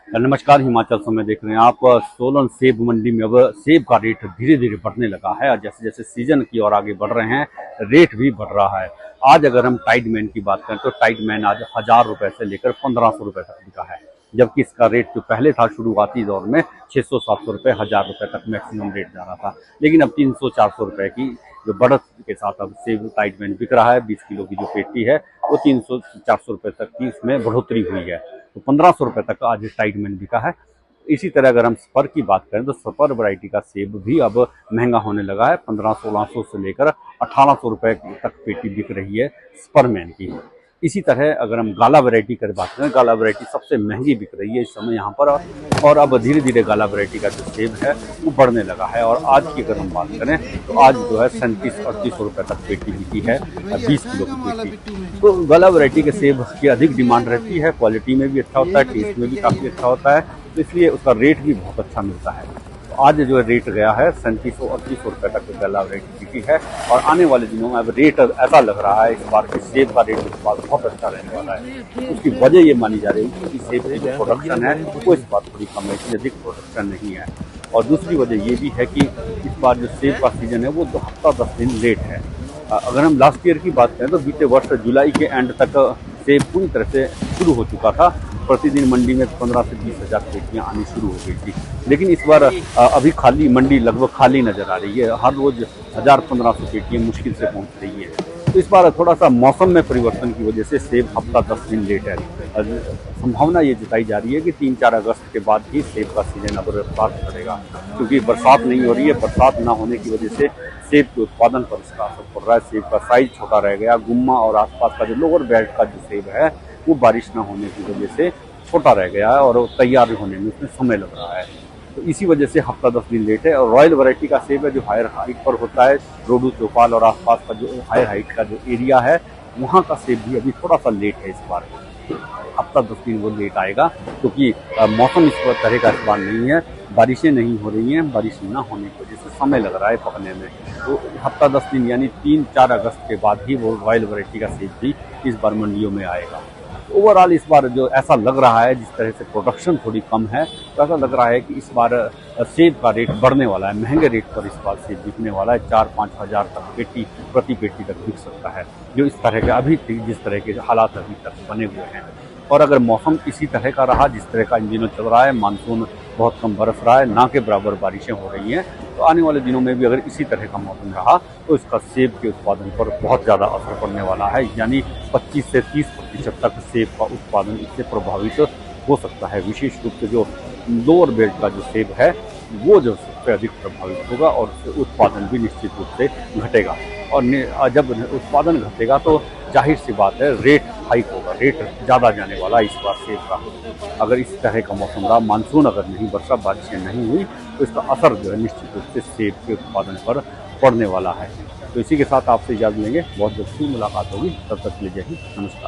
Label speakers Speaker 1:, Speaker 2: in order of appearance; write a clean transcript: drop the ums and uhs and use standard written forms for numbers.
Speaker 1: नमस्कार, हिमाचल समय देख रहे हैं आप। सोलन सेब मंडी में अब सेब का रेट धीरे धीरे बढ़ने लगा है और जैसे जैसे सीजन की ओर आगे बढ़ रहे हैं रेट भी बढ़ रहा है। आज अगर हम टाइड मैन की बात करें तो टाइड मैन आज 1000 रुपए से लेकर 1500 रुपए तक बिका है, जबकि इसका रेट जो पहले था शुरुआती दौर में 600-700 रुपए 1000 रुपए तक मैक्सिमम रेट जा रहा था, लेकिन अब 300-400 रुपए की जो बढ़त के साथ अब सेब टाइड मैन बिक रहा है। 20 किलो की जो पेटी है वो 300-400 रुपए तक की इसमें बढ़ोतरी हुई है, तो 1500 रुपए तक आज टाइड मैन बिका है। इसी तरह अगर हम स्पर की बात करें तो स्पर वैरायटी का सेब भी अब महंगा होने लगा है। 1500-1600 से लेकर 1800 रुपए तक पेटी बिक रही है स्पर मैन की। इसी तरह अगर हम गाला वैरायटी की बात करें, गाला वैरायटी सबसे महंगी बिक रही है इस समय यहाँ पर, और अब धीरे धीरे गाला वैरायटी का जो सेब है वो बढ़ने लगा है। और आज की अगर हम बात करें तो आज जो है 3700-3800 रुपए तक पेटी बिकी है 20 किलो की पेटी। तो गाला वैरायटी के सेब की अधिक डिमांड रहती है, क्वालिटी में भी अच्छा होता है, टेस्ट में भी काफ़ी अच्छा होता है, तो इसलिए उसका रेट भी बहुत अच्छा मिलता है। आज जो रेट गया है 3700-3800 रुपए तक गाला वैरायटी बिकी है। और आने वाले दिनों में अब रेट ऐसा लग रहा है इस बार कि सेब का रेट इस बार बहुत अच्छा रहने वाला है। उसकी वजह ये मानी जा रही है कि सेब की जो प्रोडक्शन है वो इस बार थोड़ी कम है, इसलिए अधिक प्रोडक्शन नहीं है। और दूसरी वजह ये भी है कि इस बार जो सेब का सीजन है वो 2 हफ्ता 10 दिन लेट है। अगर हम लास्ट ईयर की बात करें तो बीते वर्ष जुलाई के एंड तक सेब पूरी तरह से शुरू हो चुका था। प्रतिदिन मंडी में 15 से 20 हज़ार पेटियाँ आनी शुरू हो गई थी, लेकिन इस बार अभी खाली मंडी लगभग खाली नजर आ रही है। हर रोज 1000-1500 पेटियाँ मुश्किल से पहुंच रही है। तो इस बार थोड़ा सा मौसम में परिवर्तन की वजह से सेब हफ्ता 10 दिन लेट है। संभावना ये जताई जा रही है कि 3-4 अगस्त के बाद ही सेब का सीजन अब रफ्तार पड़ेगा, क्योंकि बरसात नहीं हो रही है। बरसात न होने की वजह से सेब के उत्पादन पर इसका असर पड़ रहा है। सेब का साइज छोटा रह गया, गुम्मा और आसपास का जो लोअर बेल्ट का जो सेब है वो बारिश न होने की वजह से छोटा रह गया है और तैयार होने में उसमें समय लग रहा है। तो इसी वजह से हफ्ता 10 दिन लेट है। और रॉयल वैरायटी का सेब है जो हायर हाइट पर होता है, रोडू चौपाल और आसपास का जो हायर हाइट का जो एरिया है वहाँ का सेब भी अभी थोड़ा सा लेट है। इस बार हफ्ता 10 दिन वो लेट आएगा, क्योंकि मौसम इस तरह का इस बार नहीं है, बारिशें नहीं हो रही हैं, बारिश न होने की वजह से समय लग रहा है पकने में। तो हफ्ता 10 दिन यानी 3-4 अगस्त के बाद ही वो रॉयल वैरायटी का सेब भी इस बार मंडियों में आएगा। ओवरऑल इस बार जो ऐसा लग रहा है, जिस तरह से प्रोडक्शन थोड़ी कम है, तो ऐसा लग रहा है कि इस बार सेब का रेट बढ़ने वाला है। महंगे रेट पर इस बार सेब बिकने वाला है। 4-5 हज़ार तक प्रति पेटी तक बिक सकता है, जो इस तरह के अभी जिस तरह के हालात अभी तक बने हुए हैं। और अगर मौसम इसी तरह का रहा जिस तरह का इन दिनों चल रहा है, मानसून बहुत कम बरस रहा है, ना के बराबर बारिशें हो रही हैं, तो आने वाले दिनों में भी अगर इसी तरह का मौसम रहा तो इसका सेब के उत्पादन पर बहुत ज़्यादा असर पड़ने वाला है। यानी 25 से 30% तक सेब का उत्पादन इससे प्रभावित हो सकता है। विशेष रूप से जो लोअर बेल्ट का जो सेब है वो जो सबसे अधिक प्रभावित होगा और उत्पादन भी निश्चित रूप से घटेगा। और जब उत्पादन घटेगा तो जाहिर सी बात है रेट हाइक होगा, रेट ज़्यादा जाने वाला इस बार सेब का। अगर इस तरह का मौसम रहा, मानसून अगर नहीं बरसा, बारिशें नहीं हुई, तो इसका असर जो है निश्चित रूप से सेब के उत्पादन पर पड़ने वाला है। तो इसी के साथ आपसे इजाज़त लेंगे, बहुत जल्द मुलाकात होगी, तब तक के लिए जय हिंद, नमस्कार।